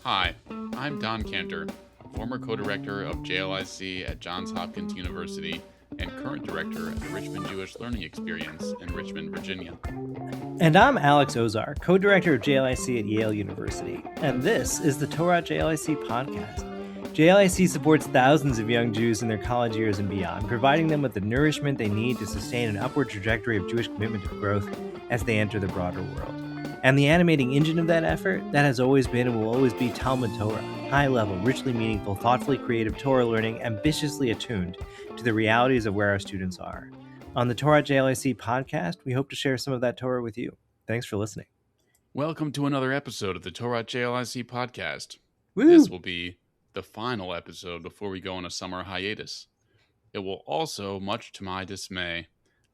Hi, I'm Don Cantor, former co-director of JLIC at Johns Hopkins University and current director of the Richmond Jewish Learning Experience in Richmond, Virginia. And I'm Alex Ozar, co-director of JLIC at Yale University, and this is the Torah JLIC podcast. JLIC supports thousands of young Jews in their college years and beyond, providing them with the nourishment they need to sustain an upward trajectory of Jewish commitment to growth as they enter the broader world. And the animating engine of that effort, that has always been and will always be Talmud Torah, high-level, richly meaningful, thoughtfully creative Torah learning, ambitiously attuned to the realities of where our students are. On the Torah JLIC podcast, we hope to share some of that Torah with you. Thanks for listening. Welcome to another episode of the Torah JLIC podcast. Woo! This will be the final episode before we go on a summer hiatus. It will also, much to my dismay,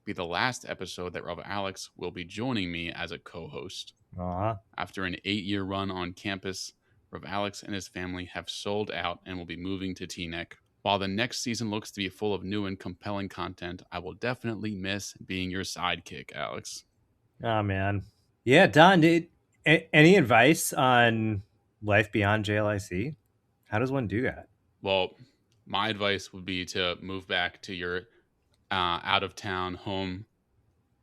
be the last episode that Rav Alex will be joining me as a co-host. After an 8-year run on campus, Rav Alex and his family have sold out and will be moving to Teaneck. While the next season looks to be full of new and compelling content, I will definitely miss being your sidekick, Alex. Oh, man. Yeah, Don, any advice on life beyond JLIC? How does one do that? Well, my advice would be to move back to your out-of-town home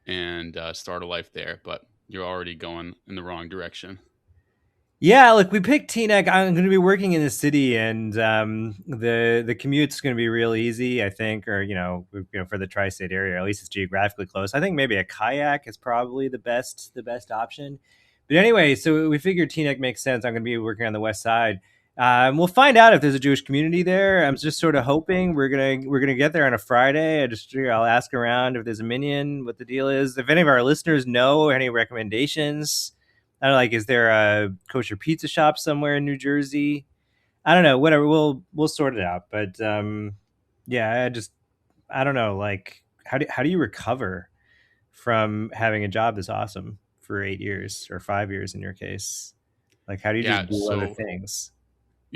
and start a life there, but you're already going in the wrong direction. Yeah, look, we picked Teaneck. I'm going to be working in the city, and the commute's going to be real easy, I think, or for the tri-state area, or at least it's geographically close. I think maybe a kayak is probably the best option. But anyway, so we figured Teaneck makes sense. I'm going to be working on the west side. We'll find out if there's a Jewish community there. I'm just sort of hoping we're gonna get there on a Friday. I'll ask around if there's a minyan, what the deal is. If any of our listeners know any recommendations. I don't know, like, is there a kosher pizza shop somewhere in New Jersey? I don't know. Whatever. We'll sort it out. But yeah, I don't know. Like, how do you recover from having a job this awesome for 8 years or 5 years in your case? Like, how do you just do other things?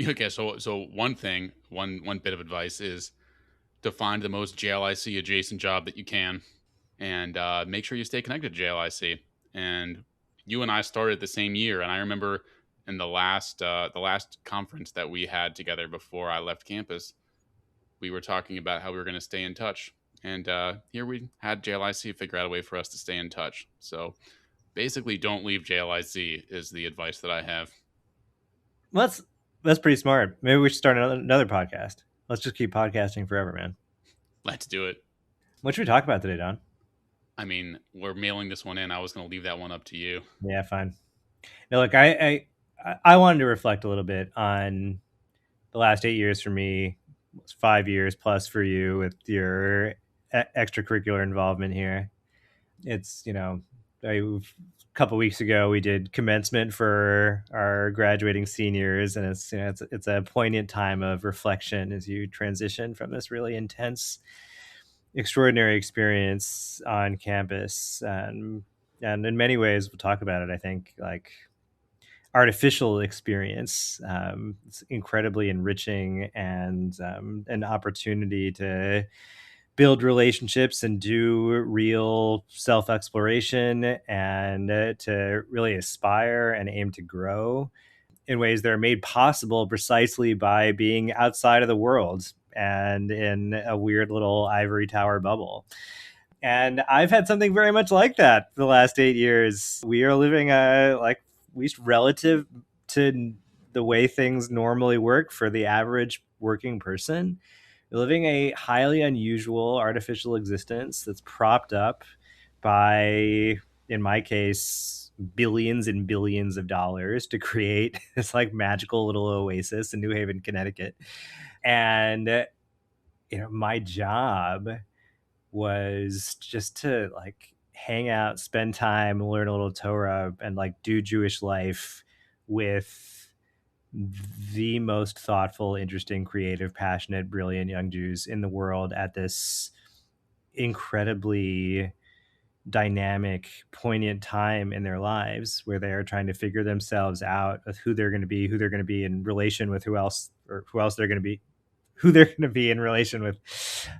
Okay, so one bit of advice is to find the most JLIC adjacent job that you can, and make sure you stay connected to JLIC. And you and I started the same year, and I remember in the last conference that we had together before I left campus, we were talking about how we were going to stay in touch, and here we had JLIC figure out a way for us to stay in touch. So basically, don't leave JLIC is the advice that I have. Well, that's pretty smart. Maybe we should start another podcast. Let's just keep podcasting forever, man. Let's do it. What should we talk about today, Don? I mean, we're mailing this one in. I was going to leave that one up to you. Yeah, fine. Now, look, I wanted to reflect a little bit on the last 8 years for me. It's 5 years plus for you with your extracurricular involvement here. It's, a couple weeks ago we did commencement for our graduating seniors, and it's a poignant time of reflection as you transition from this really intense, extraordinary experience on campus, and in many ways we'll talk about it, I think, like artificial experience. It's incredibly enriching and an opportunity to build relationships and do real self-exploration and to really aspire and aim to grow in ways that are made possible precisely by being outside of the world and in a weird little ivory tower bubble. And I've had something very much like that for the last 8 years. We are living at least relative to the way things normally work for the average working person. We're living a highly unusual artificial existence that's propped up by, in my case, billions and billions of dollars to create this like magical little oasis in New Haven, Connecticut. And, my job was just to like hang out, spend time, learn a little Torah, and like do Jewish life with the most thoughtful, interesting, creative, passionate, brilliant young Jews in the world at this incredibly dynamic, poignant time in their lives where they are trying to figure themselves out with who they're going to be in relation with who else they're going to be, who they're going to be in relation with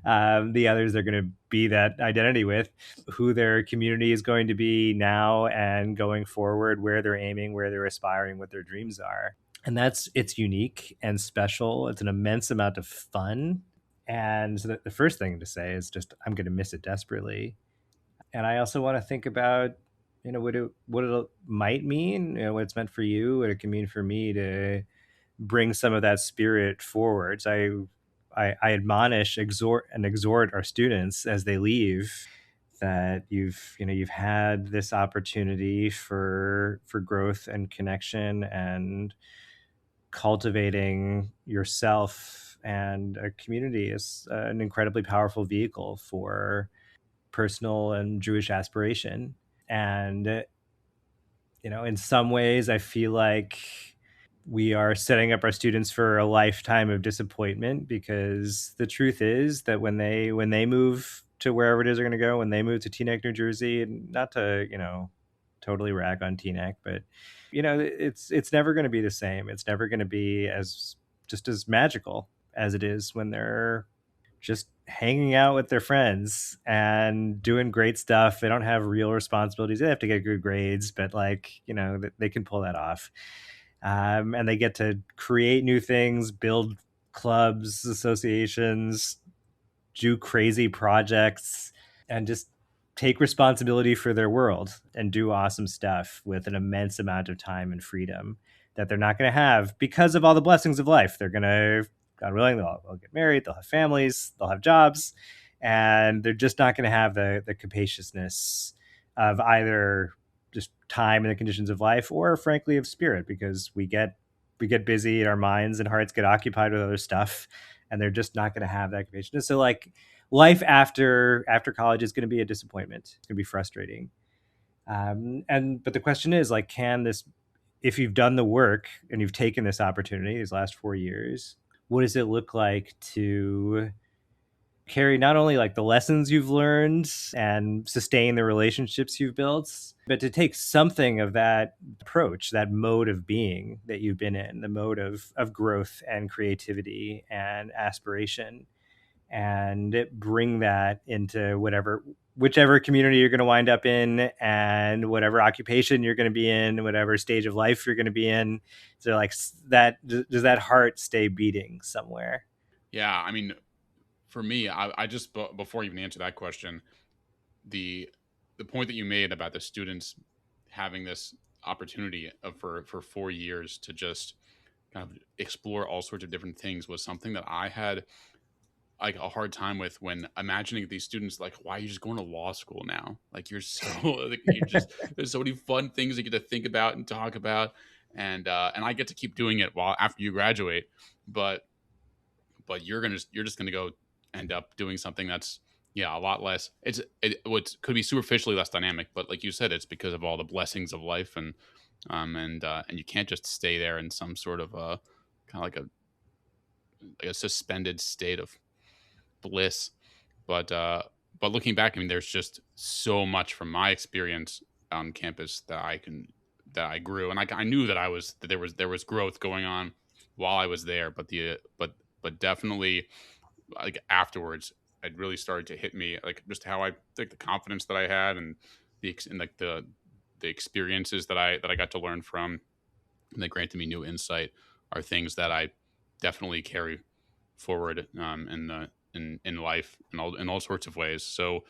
the others they're going to be that identity with, who their community is going to be now and going forward, where they're aiming, where they're aspiring, what their dreams are. And it's unique and special. It's an immense amount of fun. And the first thing to say is just, I'm going to miss it desperately. And I also want to think about, what it might mean, what it's meant for you, what it can mean for me to bring some of that spirit forward. So I admonish, exhort our students as they leave, that you've had this opportunity for growth and connection and cultivating yourself, and a community is an incredibly powerful vehicle for personal and Jewish aspiration. And in some ways, I feel like we are setting up our students for a lifetime of disappointment, because the truth is that when they move to wherever it is they're going to go, when they move to Teaneck, New Jersey, and not to totally rag on Teaneck, but it's never going to be the same. It's never going to be as magical as it is when they're just hanging out with their friends and doing great stuff. They don't have real responsibilities. They have to get good grades, but they can pull that off. And they get to create new things, build clubs, associations, do crazy projects, and just take responsibility for their world and do awesome stuff with an immense amount of time and freedom that they're not going to have because of all the blessings of life. They're going to, God willing, they'll get married, they'll have families, they'll have jobs, and they're just not going to have the capaciousness of either just time and the conditions of life, or frankly of spirit, because we get busy and our minds and hearts get occupied with other stuff, and they're just not going to have that capaciousness. So life after college is going to be a disappointment. It's going to be frustrating. But the question is, can this, if you've done the work and you've taken this opportunity these last 4 years, what does it look like to carry not only the lessons you've learned and sustain the relationships you've built, but to take something of that approach, that mode of being that you've been in, the mode of growth and creativity and aspiration, and bring that into whichever community you're going to wind up in, and whatever occupation you're going to be in, whatever stage of life you're going to be in. So does that heart stay beating somewhere? Yeah, I mean, for me, I just before you even answer that question, the point that you made about the students having this opportunity for 4 years to just kind of explore all sorts of different things was something that I had like a hard time with, when imagining these students, like, why are you just going to law school now? Like, you're so like, you're just, there's so many fun things you get to think about and talk about, and I get to keep doing it while after you graduate, but you're just gonna go end up doing something that's, yeah, a lot less. What could be superficially less dynamic, but like you said, it's because of all the blessings of life, and you can't just stay there in some sort of kind of like a suspended state of bliss. But looking back, I mean, there's just so much from my experience on campus that I grew, and I knew that there was growth going on while I was there, but definitely, like, afterwards, it really started to hit me, like, just how I think the confidence that I had, and the experiences that I got to learn from, and that granted me new insight, are things that I definitely carry forward, in life, in all sorts of ways. So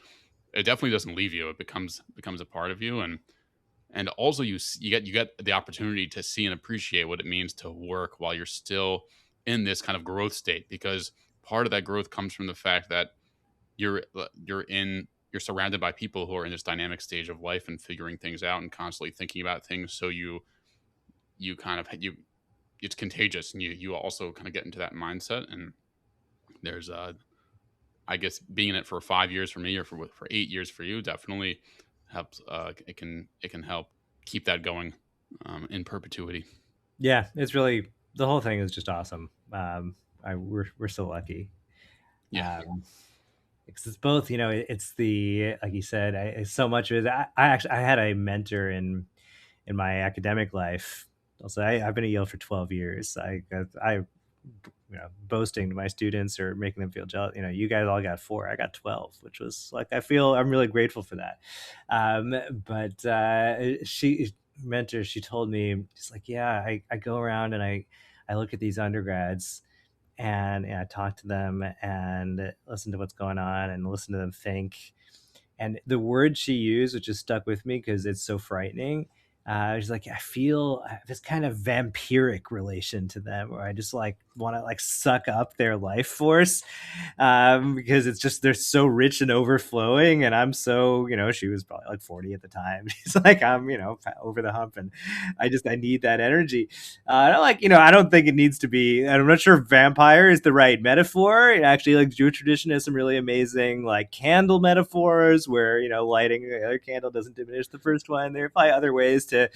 it definitely doesn't leave you. It becomes a part of you, and also you get the opportunity to see and appreciate what it means to work while you're still in this kind of growth state, because part of that growth comes from the fact that you're surrounded by people who are in this dynamic stage of life and figuring things out and constantly thinking about things. So you kind of you it's contagious, and you also kind of get into that mindset. And there's I guess being in it for 5 years for me, or for 8 years for you, definitely helps. It can help keep that going, in perpetuity. Yeah, it's really, the whole thing is just awesome. We're so lucky. Yeah. Um, because it's both, it's the, like you said, so much of it. I had a mentor in my academic life. Also, I've been at Yale for 12 years. I boasting to my students or making them feel jealous. You guys all got 4, I got 12, which was like, I'm really grateful for that. But mentor, she told me, she's like, yeah, I go around and I look at these undergrads and I talk to them and listen to what's going on and listen to them think. And the word she used, which has stuck with me because it's so frightening, she's like, I feel this kind of vampiric relation to them, where I just like want to like suck up their life force, because it's just they're so rich and overflowing, and I'm so, she was probably like 40 at the time. She's like, I'm over the hump, and I need that energy. And I'm like, I don't think it needs to be. And I'm not sure if vampire is the right metaphor. It actually, like, Jewish tradition has some really amazing like candle metaphors where lighting the other candle doesn't diminish the first one. There are probably other ways to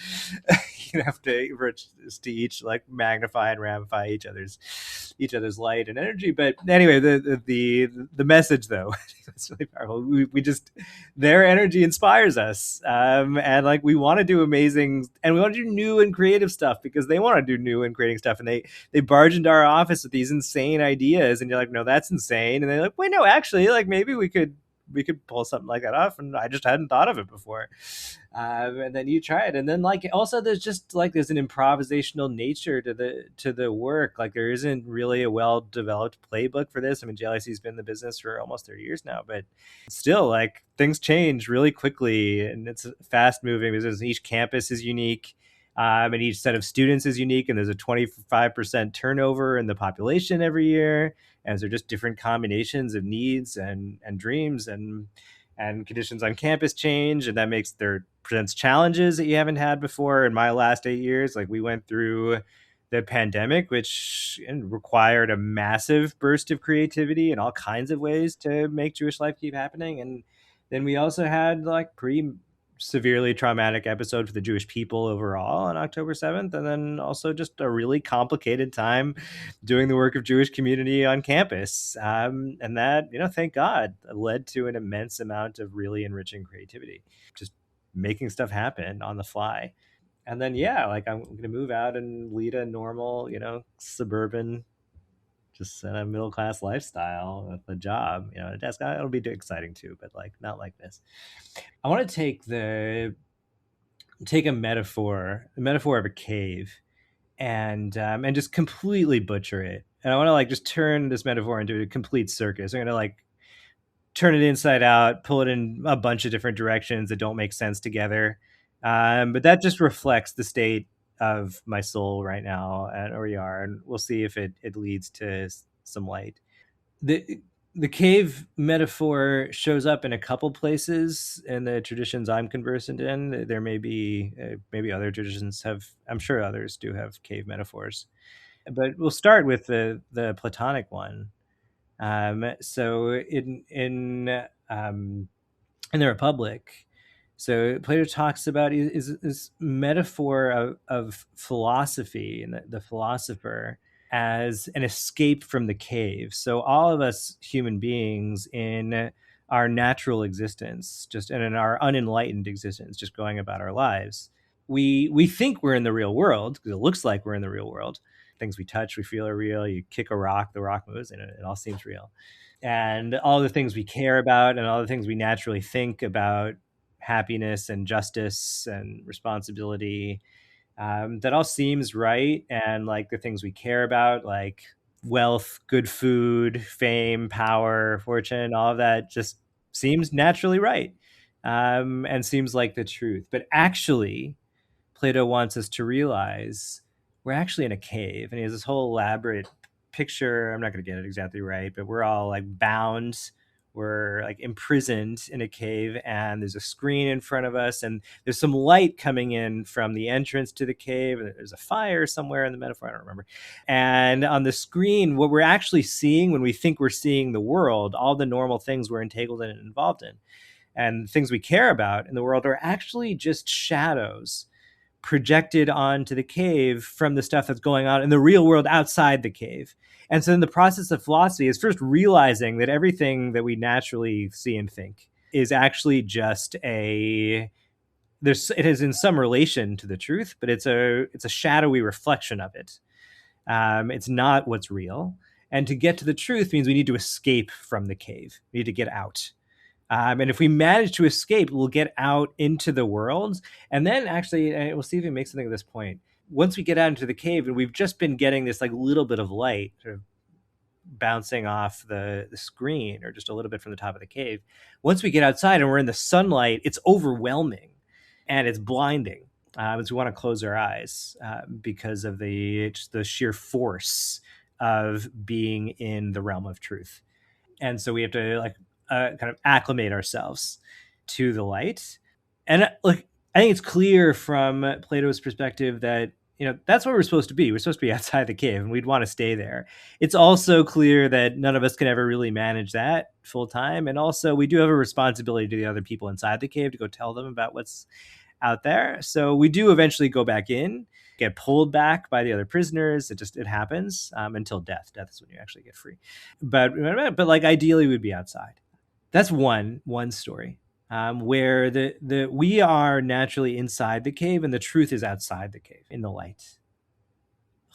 have to each like magnify and ramify each other's light and energy. But anyway, the message though, it's really powerful. We just, their energy inspires us, and like we want to do amazing, and we want to do new and creative stuff because they want to do new and creating stuff, and they barge into our office with these insane ideas, and you're like, no, that's insane, and they're like, wait, no, actually, like maybe we could pull something like that off, and I just hadn't thought of it before. And then you try it, and then like also there's just like there's an improvisational nature to the work. Like there isn't really a well developed playbook for this. I mean, JLIC's been in the business for almost 30 years now, but still, like, things change really quickly, and it's fast moving because each campus is unique. And each set of students is unique, and there's a 25% turnover in the population every year, and they're just different combinations of needs and dreams and conditions on campus change, and that presents challenges that you haven't had before. In my last 8 years, like, we went through the pandemic, which required a massive burst of creativity in all kinds of ways to make Jewish life keep happening. And then we also had like pretty severely traumatic episode for the Jewish people overall on October 7th. And then also just a really complicated time doing the work of Jewish community on campus. And that, thank God, led to an immense amount of really enriching creativity, just making stuff happen on the fly. And then, yeah, like I'm going to move out and lead a normal, suburban, just a middle class lifestyle with a job, a desk. It'll be exciting too, but like not like this. I want to take a metaphor, the metaphor of a cave, and just completely butcher it. And I want to like just turn this metaphor into a complete circus. I'm going to like turn it inside out, pull it in a bunch of different directions that don't make sense together. But that just reflects the state of my soul right now and where we are, and we'll see if it leads to some light. The cave metaphor shows up in a couple places in the traditions I'm conversant in. There may be maybe other traditions have, I'm sure others do have cave metaphors, but we'll start with the Platonic one. So in the Republic, so Plato talks about is this metaphor of philosophy and the philosopher as an escape from the cave. So all of us human beings in our natural existence, just and in our unenlightened existence, just going about our lives, we think we're in the real world because it looks like we're in the real world. Things we touch, we feel are real. You kick a rock, the rock moves, and it all seems real. And all the things we care about and all the things we naturally think about, happiness and justice and responsibility, that all seems right. And like the things we care about, like wealth, good food, fame, power, fortune, all of that just seems naturally right, and seems like the truth. But actually, Plato wants us to realize we're actually in a cave, and he has this whole elaborate picture. I'm not going to get it exactly right, but we're all like bound. We're like imprisoned in a cave, and there's a screen in front of us, and there's some light coming in from the entrance to the cave, and there's a fire somewhere in the metaphor. I don't remember. And on the screen, what we're actually seeing when we think we're seeing the world, all the normal things we're entangled in and involved in, and things we care about in the world are actually just shadows projected onto the cave from the stuff that's going on in the real world outside the cave. And so in the process of philosophy is first realizing that everything that we naturally see and think is actually just it is in some relation to the truth, but it's a shadowy reflection of it. It's not what's real. And to get to the truth means we need to escape from the cave. We need to get out. And if we manage to escape, we'll get out into the world. And then actually, we'll see if he makes something at this point. Once we get out into the cave and we've just been getting this like little bit of light sort of bouncing off the screen or just a little bit from the top of the cave. Once we get outside and we're in the sunlight, it's overwhelming and it's blinding. As we want to close our eyes because of the sheer force of being in the realm of truth. And so we have to like kind of acclimate ourselves to the light. And like I think it's clear from Plato's perspective that that's what we're supposed to be. We're supposed to be outside the cave, and we'd want to stay there. It's also clear that none of us can ever really manage that full time, and also we do have a responsibility to the other people inside the cave to go tell them about what's out there. So we do eventually go back in, get pulled back by the other prisoners. It happens until death. Death is when you actually get free. But like ideally we'd be outside. That's one story where we are naturally inside the cave and the truth is outside the cave in the light.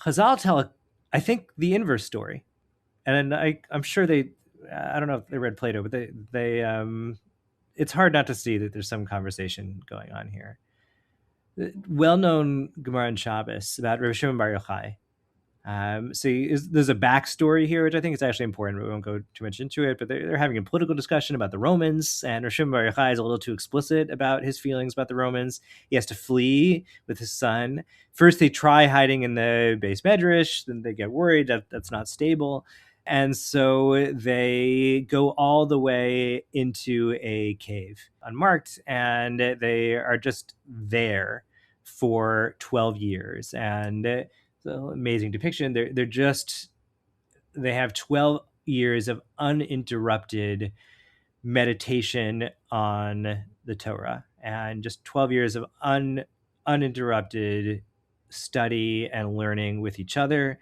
Chazal tell, I think, the inverse story, and I'm sure I don't know if they read Plato, but they it's hard not to see that there's some conversation going on here. Well-known Gemara in Shabbos about Erev Shimon bar Yochai. There's a backstory here, which I think is actually important. We won't go too much into it, but they're having a political discussion about the Romans, and Erev Shimon bar Yochai is a little too explicit about his feelings about the Romans. He has to flee with his son. First, they try hiding in the base medrash, then they get worried that that's not stable. And so they go all the way into a cave unmarked, and they are just there for 12 years. And so amazing depiction. They have 12 years of uninterrupted meditation on the Torah, and just 12 years of uninterrupted study and learning with each other.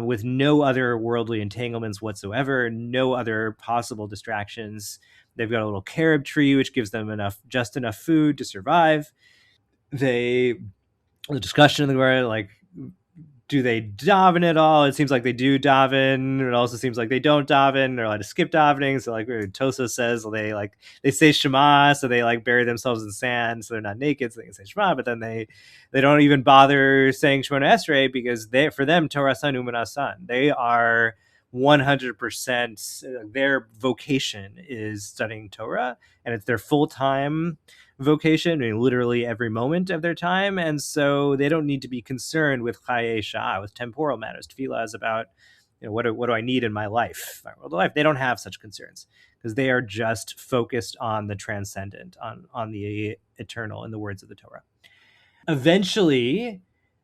With no other worldly entanglements whatsoever, no other possible distractions. They've got a little carob tree, which gives them just enough food to survive. The discussion in the Gemara, like, do they daven at all? It seems like they do daven. It also seems like they don't daven. They're allowed to skip davening. So like Tosa says, they say Shema, so they like bury themselves in sand, so they're not naked, so they can say Shema. But then they don't even bother saying Shemona Esrei because for them Torah san umana san. They are 100%. Their vocation is studying Torah, and it's their full time vocation, I mean, literally every moment of their time. And so they don't need to be concerned with chaye shah, with temporal matters. Tefillah is about, what do I need in my life, my world of life. They don't have such concerns because they are just focused on the transcendent, on the eternal, in the words of the Torah. Eventually,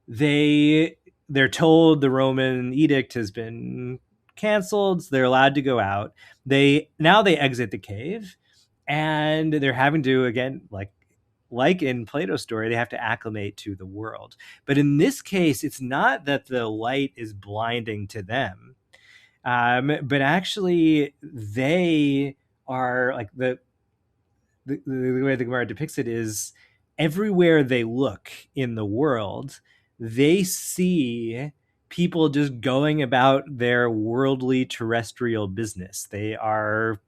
they're told the Roman edict has been canceled. So they're allowed to go out. They exit the cave. And they're having to, again, like in Plato's story, they have to acclimate to the world. But in this case, it's not that the light is blinding to them, but actually they are like the way the Gemara depicts it is everywhere they look in the world, they see people just going about their worldly terrestrial business. They are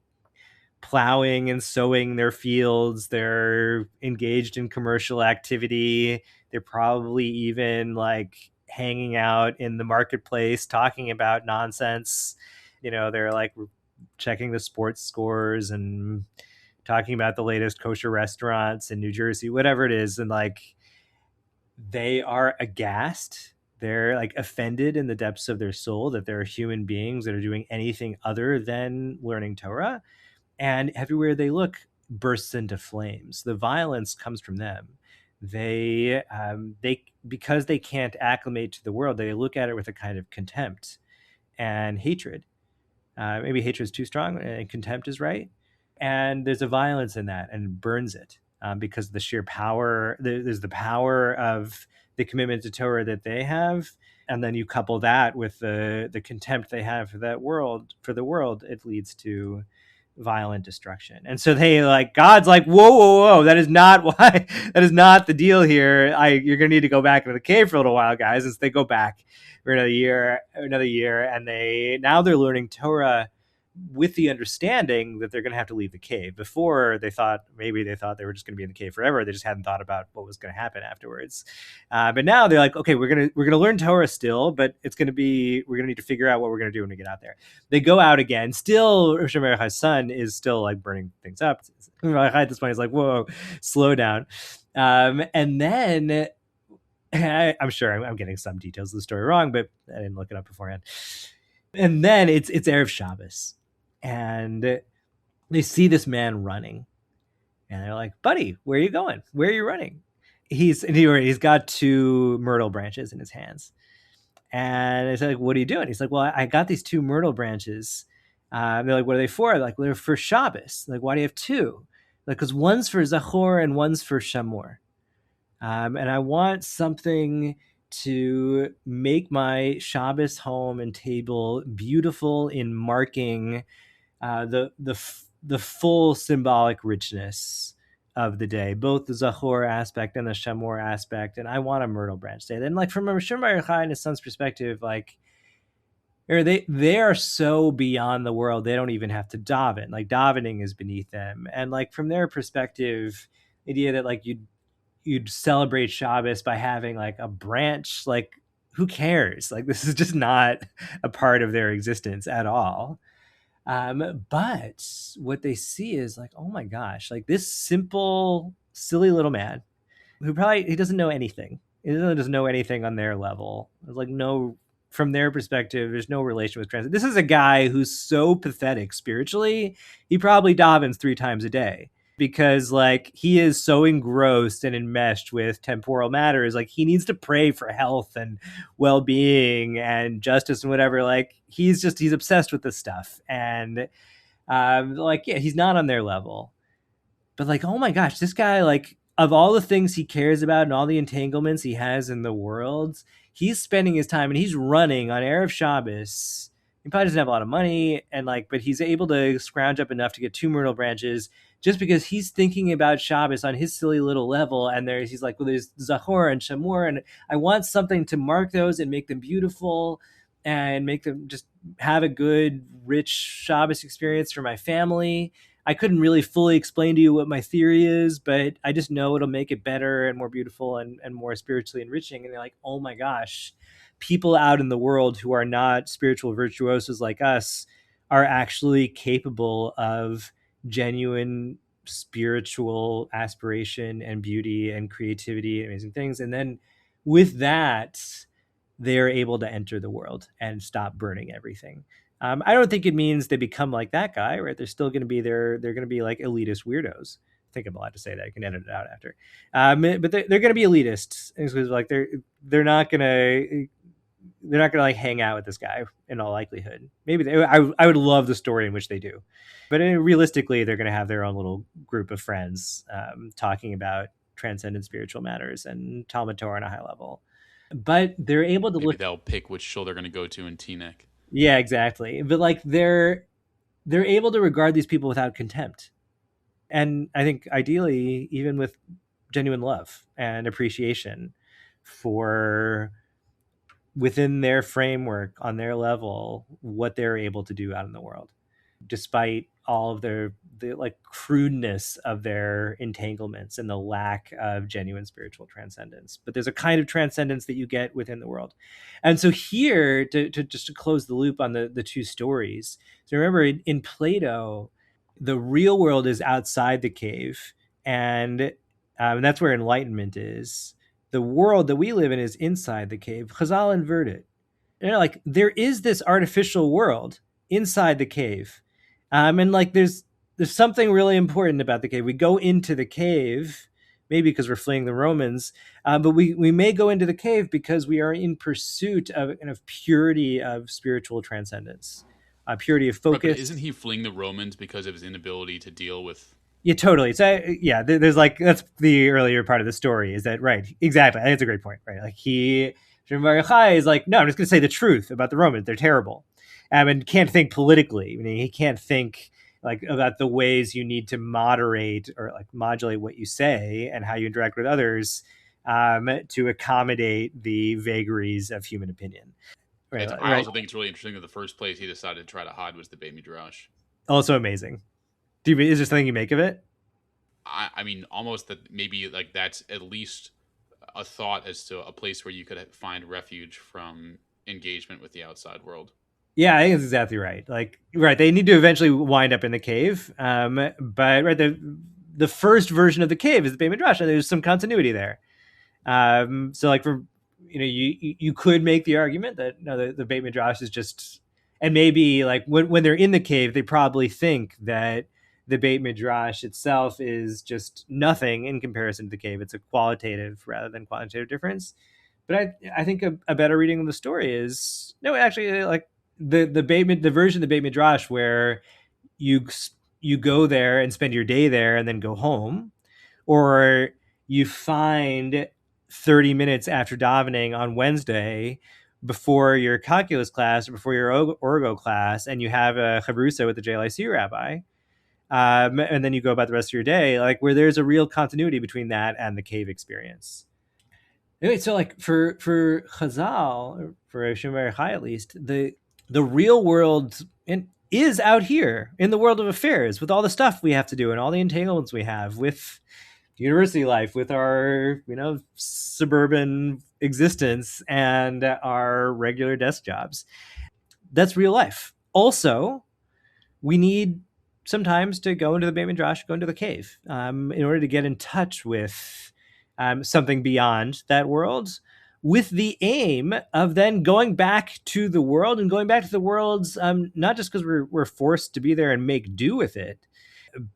plowing and sowing their fields. They're engaged in commercial activity. They're probably even like hanging out in the marketplace, talking about nonsense. They're like checking the sports scores and talking about the latest kosher restaurants in New Jersey, whatever it is. And like, they are aghast. They're like offended in the depths of their soul that there are human beings that are doing anything other than learning Torah. And everywhere they look bursts into flames. The violence comes from them. They because they can't acclimate to the world, they look at it with a kind of contempt and hatred. Maybe hatred is too strong and contempt is right. And there's a violence in that and burns it because the sheer power, there's the power of the commitment to Torah that they have. And then you couple that with the contempt they have for the world, it leads to violent destruction. And so God's like, whoa, that is not the deal here. You're gonna need to go back into the cave for a little while, guys. And so they go back for another year, and they're learning Torah with the understanding that they're going to have to leave the cave. Before, they thought they were just going to be in the cave forever. They just hadn't thought about what was going to happen afterwards. But now they're like, okay, we're gonna learn Torah still, but we're gonna need to figure out what we're gonna do when we get out there. They go out again. Still, Rosh Hashanah's son is still like burning things up. At this point, he's like, whoa, slow down. And then I'm sure I'm getting some details of the story wrong, but I didn't look it up beforehand. And then it's Erev Shabbos, and they see this man running, and they're like, "Buddy, where are you going? Where are you running?" He's got 2 myrtle branches in his hands, and it's like, "What are you doing?" He's like, "Well, I got these 2 myrtle branches." They're like, "What are they for?" They're like, "They're for Shabbos." Like, "Why do you have 2?" Like, "Because one's for zachor and one's for shamor." And I want something to make my Shabbos home and table beautiful in marking the full symbolic richness of the day, both the zachor aspect and the shamor aspect. And I want a myrtle branch day. Then, like, from a Shimon and his son's perspective, like, they are so beyond the world, they don't even have to daven. Like, davening is beneath them. And like, from their perspective, the idea that like you'd celebrate Shabbos by having like a branch, like, who cares? Like, this is just not a part of their existence at all. But what they see is like, oh my gosh, like this simple, silly little man he doesn't know anything. He doesn't know anything on their level. There's like from their perspective, there's no relation with transit. This is a guy who's so pathetic spiritually. He probably davens 3 times a day, because like he is so engrossed and enmeshed with temporal matters. Like, he needs to pray for health and well-being and justice and whatever. Like, he's obsessed with this stuff. And like, yeah, he's not on their level. But like, oh my gosh, this guy, like, of all the things he cares about and all the entanglements he has in the world, he's spending his time and he's running on Erev Shabbos. He probably doesn't have a lot of money, and like, but he's able to scrounge up enough to get 2 myrtle branches just because he's thinking about Shabbos on his silly little level. And he's like, well, there's zachor and shamor, and I want something to mark those and make them beautiful and make them just have a good, rich Shabbos experience for my family. I couldn't really fully explain to you what my theory is, but I just know it'll make it better and more beautiful and more spiritually enriching. And they're like, oh my gosh, people out in the world who are not spiritual virtuosos like us are actually capable of genuine spiritual aspiration and beauty and creativity and amazing things. And then with that, they're able to enter the world and stop burning everything. I don't think it means they become like that guy, right? They're still going to be they're going to be like elitist weirdos. I think I'm allowed to say that. I can edit it out after. But they're going to be elitists. Like, they're not going to like hang out with this guy in all likelihood. Maybe I would love the story in which they do, but realistically, they're going to have their own little group of friends talking about transcendent spiritual matters and Talmud Torah on a high level. But they're able to Maybe they'll pick which shul they're going to go to in Teaneck. Yeah, exactly. But like, they're able to regard these people without contempt. And I think ideally, even with genuine love and appreciation for, within their framework, on their level, what they're able to do out in the world, despite all of the like crudeness of their entanglements and the lack of genuine spiritual transcendence. But there's a kind of transcendence that you get within the world. And so here, to just to close the loop on the 2 stories, so remember, in Plato, the real world is outside the cave, and that's where enlightenment is. The world that we live in is inside the cave. Chazal invert it. Like, there is this artificial world inside the cave. And like, there's something really important about the cave. We go into the cave, maybe because we're fleeing the Romans, but we may go into the cave because we are in pursuit of kind of purity of spiritual transcendence, purity of focus. Right, but isn't he fleeing the Romans because of his inability to deal with? Yeah, totally. So yeah, there's like, that's the earlier part of the story, is that, right? Exactly. I think it's a great point, right? Like, Yochai is like, no, I'm just going to say the truth about the Romans. They're terrible. And can't think politically. I mean, he can't think like about the ways you need to moderate or like modulate what you say and how you interact with others to accommodate the vagaries of human opinion. Right, I right. also think it's really interesting that the first place he decided to try to hide was the Beit Midrash. Also amazing. Is there something you make of it? I mean, almost that maybe like that's at least a thought as to a place where you could find refuge from engagement with the outside world. Yeah, I think that's exactly right. Like, right, they need to eventually wind up in the cave. But right, the first version of the cave is the Beit Midrash, and there's some continuity there. So like for you could make the argument that no, the Beit Midrash is just, and maybe like when they're in the cave, they probably think that the Beit Midrash itself is just nothing in comparison to the cave. It's a qualitative rather than quantitative difference. But I think a better reading of the story is no, actually, like the version of the Beit Midrash where you you go there and spend your day there and then go home, or you find 30 minutes after davening on Wednesday before your calculus class or before your orgo class, and you have a chavrusa with the JLIC rabbi, and then you go about the rest of your day, like where there's a real continuity between that and the cave experience. Anyway, so like for Chazal, for Shimon at least, the real world is out here in the world of affairs with all the stuff we have to do and all the entanglements we have with university life, with our suburban existence and our regular desk jobs. That's real life. Also, we need sometimes to go into the Beit Midrash, go into the cave, in order to get in touch with something beyond that world, with the aim of then going back to the world and going back to the world's not just because we're forced to be there and make do with it,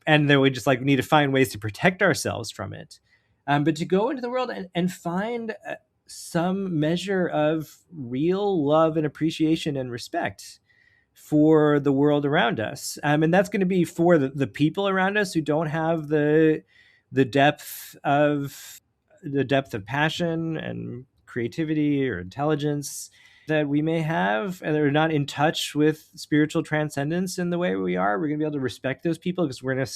and then we just like need to find ways to protect ourselves from it, but to go into the world and find some measure of real love and appreciation and respect for the world around us, and that's going to be for the people around us who don't have the depth of passion and creativity or intelligence that we may have, and they're not in touch with spiritual transcendence in the way we are. We're going to be able to respect those people because we're going to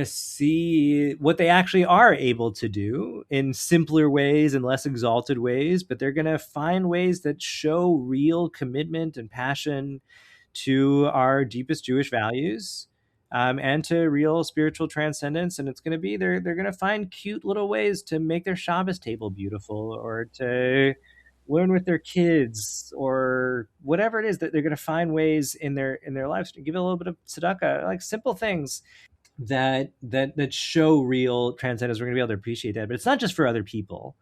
see what they actually are able to do in simpler ways and less exalted ways, but they're going to find ways that show real commitment and passion to our deepest Jewish values, and to real spiritual transcendence. And it's going to be they're going to find cute little ways to make their Shabbos table beautiful, or to learn with their kids, or whatever it is, that they're going to find ways in their lives to give it a little bit of tzedakah, like simple things that show real transcendence. We're going to be able to appreciate that, but it's not just for other people,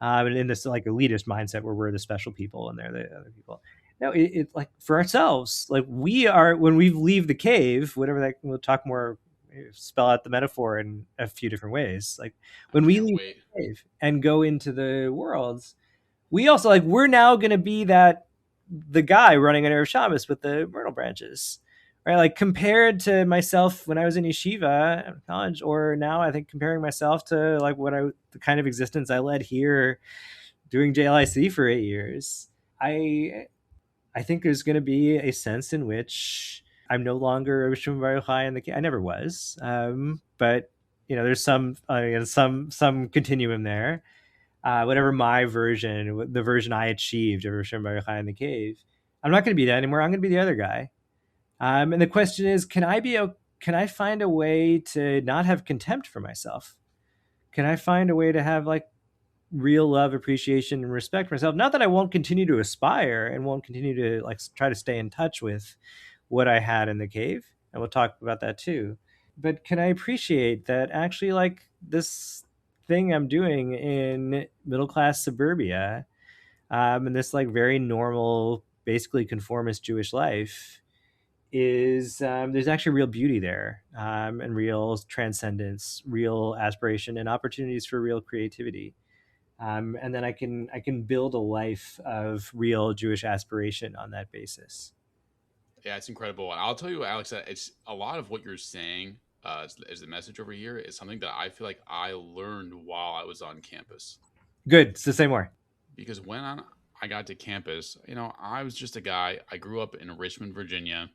and in this like elitist mindset where we're the special people and they're the other people. No, it's like for ourselves. Like we are, when we leave the cave, whatever that, we'll talk more, spell out the metaphor in a few different ways. Like when I we can't leave wait. the cave and go into the worlds, we also like we're now going to be the guy running an Erev Shabbos with the myrtle branches, right? Like compared to myself when I was in yeshiva at college, or now I think comparing myself to like the kind of existence I led here doing JLIC for 8 years, I think there's going to be a sense in which I'm no longer Shimon Bar Yochai in the. I never was, but there's some continuum there. Whatever my version, the version I achieved of Shimon Bar Yochai in the cave, I'm not going to be that anymore. I'm going to be the other guy. And the question is, can I find a way to not have contempt for myself? Can I find a way to have like real love, appreciation, and respect for myself? Not that I won't continue to aspire and won't continue to like try to stay in touch with what I had in the cave, and we'll talk about that too. But can I appreciate that actually, like this thing I'm doing in middle class suburbia, and this like very normal, basically conformist Jewish life, is there's actually real beauty there, and real transcendence, real aspiration, and opportunities for real creativity. And then I can build a life of real Jewish aspiration on that basis. Yeah, it's incredible. And I'll tell you, Alex, that it's a lot of what you're saying as the message over here is something that I feel like I learned while I was on campus. Good. So say more. Because when I got to campus, I was just a guy. I grew up in Richmond, Virginia,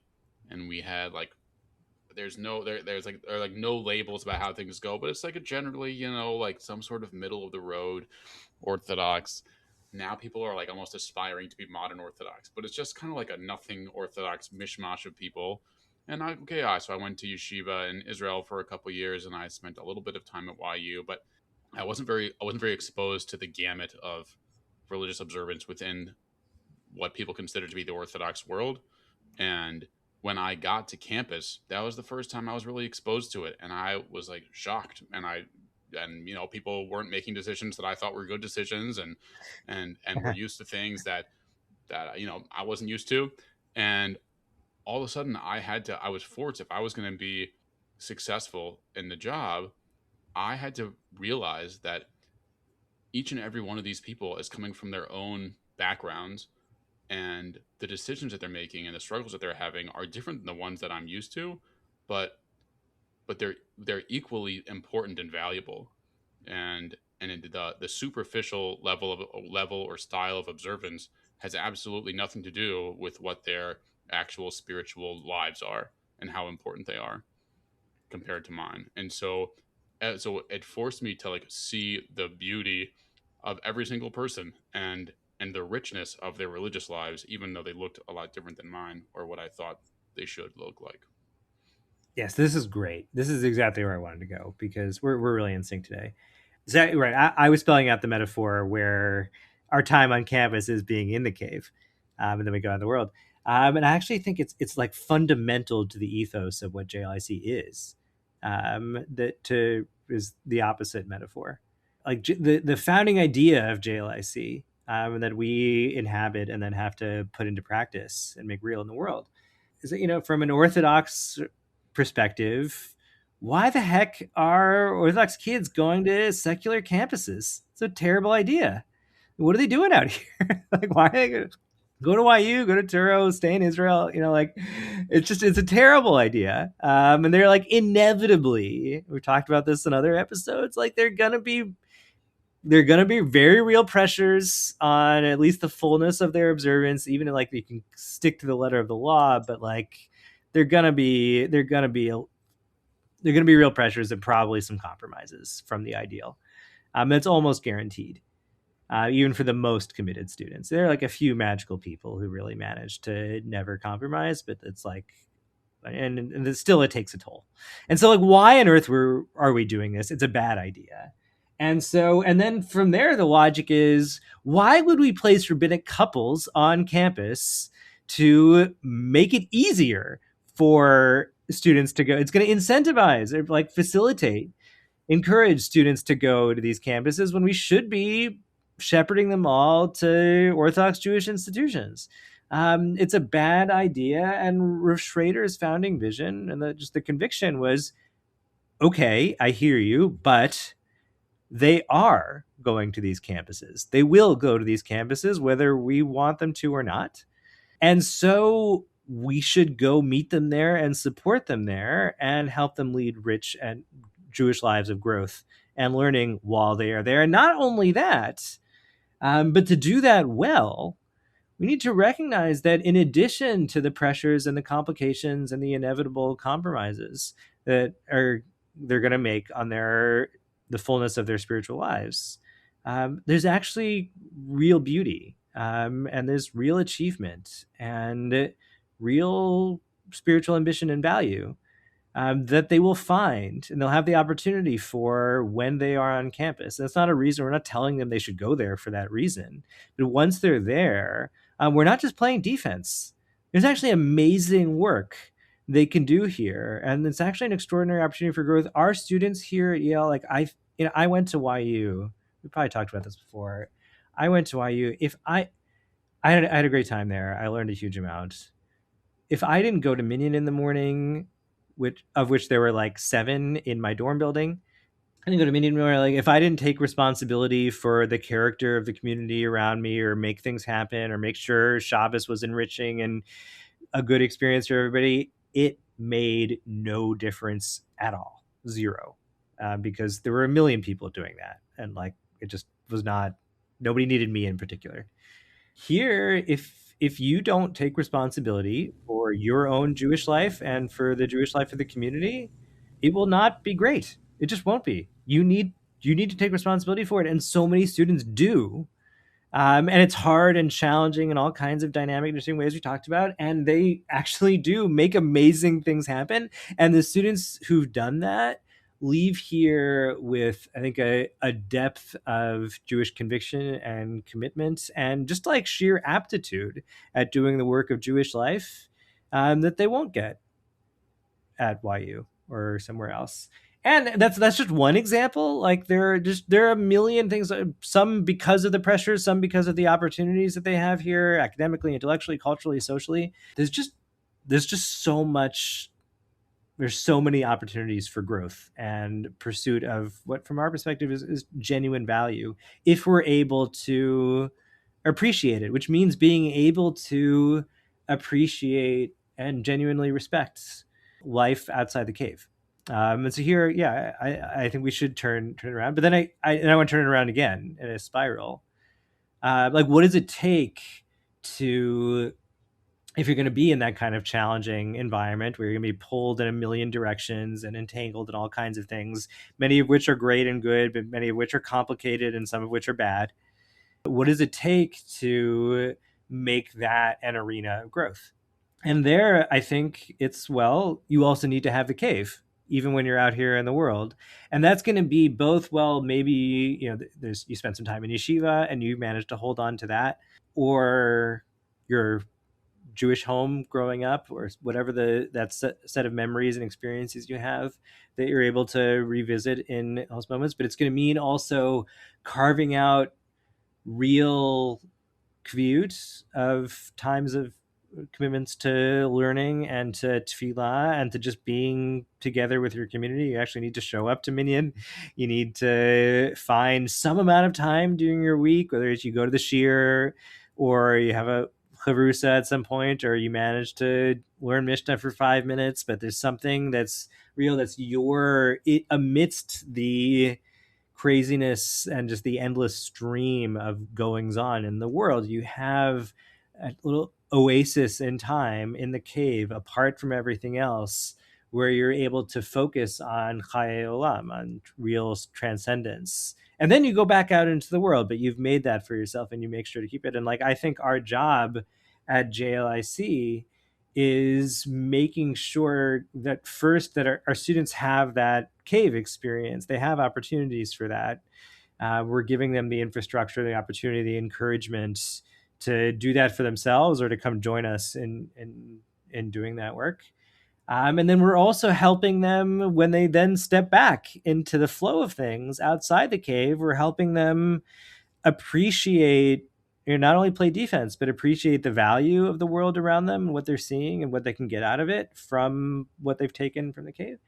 and we had like there's like no labels about how things go, but it's like a generally like some sort of middle of the road Orthodox now people are like almost aspiring to be modern Orthodox, but it's just kind of like a nothing Orthodox mishmash of people. And so I went to yeshiva in Israel for a couple years, and I spent a little bit of time at YU, but I wasn't very exposed to the gamut of religious observance within what people consider to be the Orthodox world. And when I got to campus, that was the first time I was really exposed to it, and I was like shocked. And people weren't making decisions that I thought were good decisions, and were used to things that I wasn't used to. And all of a sudden, I was forced, if I was going to be successful in the job, I had to realize that each and every one of these people is coming from their own backgrounds, and the decisions that they're making and the struggles that they're having are different than the ones that I'm used to, but they're equally important and valuable. And the superficial level or style of observance has absolutely nothing to do with what their actual spiritual lives are and how important they are compared to mine. And so it forced me to like see the beauty of every single person, and the richness of their religious lives, even though they looked a lot different than mine or what I thought they should look like. Yes, this is great. This is exactly where I wanted to go because we're really in sync today. Exactly right. I was spelling out the metaphor where our time on campus is being in the cave, and then we go out in the world. And I actually think it's like fundamental to the ethos of what JLIC is. That to is the opposite metaphor. Like the founding idea of JLIC, that we inhabit and then have to put into practice and make real in the world, is that from an Orthodox perspective, why the heck are Orthodox kids going to secular campuses? It's a terrible idea. What are they doing out here? Like, why are they going to go to YU, go to Turo, stay in Israel? Like it's a terrible idea. And they're like inevitably, we talked about this in other episodes, like they're gonna be very real pressures on at least the fullness of their observance, even like you can stick to the letter of the law, but like they're gonna be real pressures and probably some compromises from the ideal. It's almost guaranteed, even for the most committed students. There are like a few magical people who really manage to never compromise, but it's like, and still it takes a toll. And so like, why on earth are we doing this? It's a bad idea. And then from there, the logic is, why would we place rabbinic couples on campus to make it easier for students to go? It's going to incentivize or like facilitate, encourage students to go to these campuses when we should be shepherding them all to Orthodox Jewish institutions. It's a bad idea. And Rav Schrader's founding vision and the conviction was, okay, I hear you, but they are going to these campuses. They will go to these campuses whether we want them to or not. And so we should go meet them there and support them there and help them lead rich and Jewish lives of growth and learning while they are there. And not only that, but to do that well, we need to recognize that in addition to the pressures and the complications and the inevitable compromises that they're going to make on the fullness of their spiritual lives, there's actually real beauty, and there's real achievement and real spiritual ambition and value, that they will find and they'll have the opportunity for when they are on campus. And it's not a reason, we're not telling them they should go there for that reason. But once they're there, we're not just playing defense. There's actually amazing work they can do here. And it's actually an extraordinary opportunity for growth. Our students here at Yale, like I went to YU. We probably talked about this before. I went to YU. I had a great time there. I learned a huge amount. If I didn't go to Minion in the morning, of which there were like 7 in my dorm building, I didn't go to Minion anymore. Like if I didn't take responsibility for the character of the community around me, or make things happen, or make sure Shabbos was enriching and a good experience for everybody, it made no difference at all. Zero. Because there were a million people doing that. And like, it just was not, nobody needed me in particular. Here, if you don't take responsibility for your own Jewish life and for the Jewish life of the community, it will not be great. It just won't be. You need to take responsibility for it. And so many students do. And it's hard and challenging in all kinds of dynamic, interesting ways we talked about. And they actually do make amazing things happen. And the students who've done that leave here with, I think, a depth of Jewish conviction and commitment and just like sheer aptitude at doing the work of Jewish life that they won't get at YU or somewhere else. And that's just one example. Like there are a million things. Some because of the pressures, some because of the opportunities that they have here, academically, intellectually, culturally, socially. There's just so much. There's so many opportunities for growth and pursuit of what, from our perspective, is genuine value if we're able to appreciate it, which means being able to appreciate and genuinely respect life outside the cave. And so here, yeah, I think we should turn it around. But then I want to turn it around again in a spiral. Like, what does it take to, if you're going to be in that kind of challenging environment where you're going to be pulled in a million directions and entangled in all kinds of things, many of which are great and good, but many of which are complicated and some of which are bad. What does it take to make that an arena of growth? And there, I think it's, well, you also need to have the cave, even when you're out here in the world. And that's going to be both, well, maybe, you spend some time in yeshiva and you manage to hold on to that, or your Jewish home growing up, or whatever that set of memories and experiences you have that you're able to revisit in those moments. But it's going to mean also carving out real kviyut of times of commitments to learning and to tefillah and to just being together with your community. You actually need to show up to minyan. You need to find some amount of time during your week, whether it's you go to the shir or you have a chavrusa at some point, or you manage to learn Mishnah for 5 minutes, but there's something that's real, that's amidst the craziness and just the endless stream of goings on in the world. You have a little oasis in time in the cave, apart from everything else, where you're able to focus on Chayei Olam, on real transcendence. And then you go back out into the world, but you've made that for yourself and you make sure to keep it. And like, I think our job at JLIC is making sure that first that our students have that cave experience. They have opportunities for that. We're giving them the infrastructure, the opportunity, the encouragement to do that for themselves or to come join us in doing that work. And then we're also helping them when they then step back into the flow of things outside the cave. We're helping them appreciate, not only play defense, but appreciate the value of the world around them and what they're seeing and what they can get out of it from what they've taken from the cave.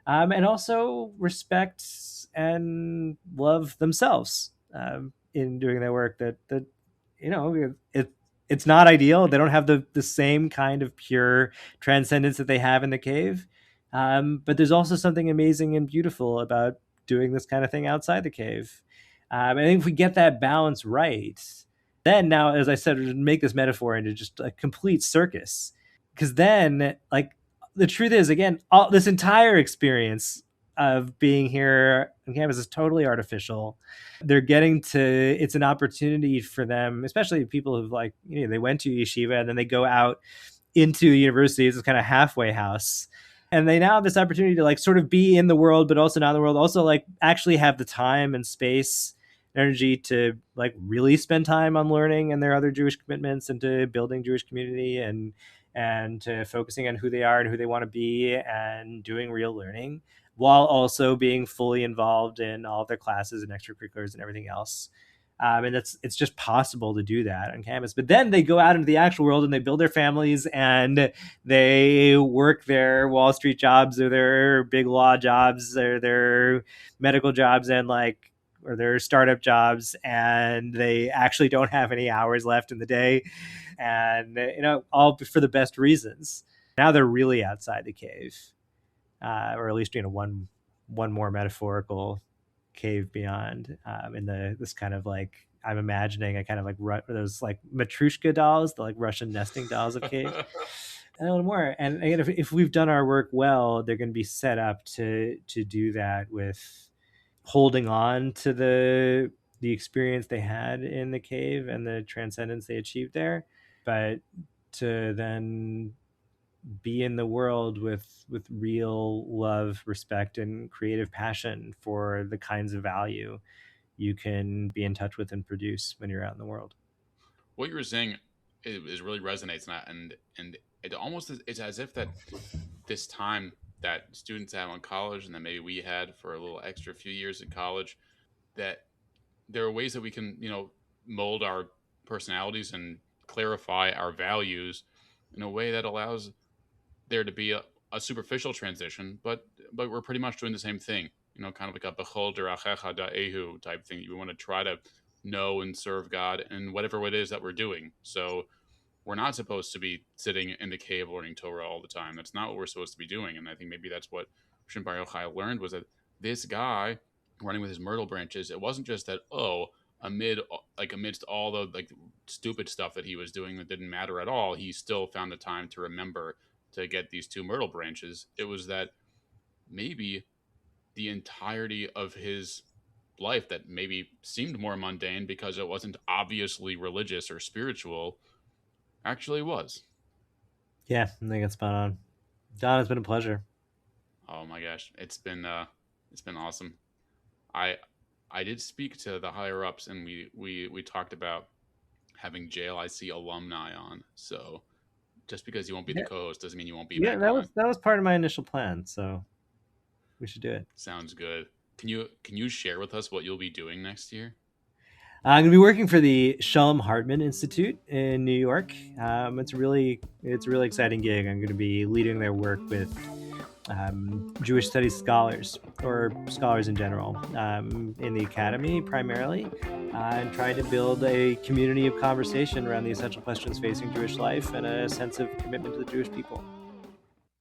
And also respect and love themselves in doing their work. That it's not ideal. They don't have the same kind of pure transcendence that they have in the cave. But there's also something amazing and beautiful about doing this kind of thing outside the cave. I think if we get that balance right, then now, as I said, make this metaphor into just a complete circus. Because then, like, the truth is, again, this entire experience of being here on campus is totally artificial. They're getting to, it's an opportunity for them, especially people who've they went to yeshiva and then they go out into university as a kind of halfway house. And they now have this opportunity to sort of be in the world, but also not in the world, also actually have the time and space, energy to really spend time on learning and their other Jewish commitments and to building Jewish community and to focusing on who they are and who they want to be and doing real learning, while also being fully involved in all of their classes and extracurriculars and everything else. And it's just possible to do that on campus. But then they go out into the actual world and they build their families and they work their Wall Street jobs or their big law jobs or their medical jobs and or their startup jobs, and they actually don't have any hours left in the day, and all for the best reasons. Now they're really outside the cave, or at least one more metaphorical cave beyond, in this kind of I'm imagining a kind of those Matryoshka dolls, the Russian nesting dolls of cave. And a little more. And again, if we've done our work well, they're going to be set up to do that with holding on to the the experience they had in the cave and the transcendence they achieved there, but to then be in the world with real love, respect, and creative passion for the kinds of value you can be in touch with and produce when you're out in the world. What you were saying is really resonates, and it almost it's as if that this time that students have on college and that maybe we had for a little extra few years in college, that there are ways that we can, mold our personalities and clarify our values in a way that allows there to be a superficial transition, but we're pretty much doing the same thing. Kind of like a bechol derachecha da'ehu type thing. You want to try to know and serve God in whatever it is that we're doing. So we're not supposed to be sitting in the cave learning Torah all the time. That's not what we're supposed to be doing. And I think maybe that's what Shimon Bar Yochai learned, was that this guy running with his myrtle branches, it wasn't just that, amidst all the like stupid stuff that he was doing that didn't matter at all, he still found the time to remember to get these 2 myrtle branches. It was that maybe the entirety of his life that maybe seemed more mundane because it wasn't obviously religious or spiritual actually was. Yeah, I think it's spot on. Don, it's been a pleasure. Oh my gosh, it's been awesome. I did speak to the higher ups, and we talked about having JLIC alumni on. So just because you won't be the Yeah, co-host doesn't mean you won't be yeah, back on. that was part of my initial plan, so we should do it. Sounds good. Can you share with us what you'll be doing next year? I'm going to be working for the Shalom Hartman Institute in New York. It's a really exciting gig. I'm going to be leading their work with Jewish studies scholars, or scholars in general, in the academy primarily, and trying to build a community of conversation around the essential questions facing Jewish life and a sense of commitment to the Jewish people.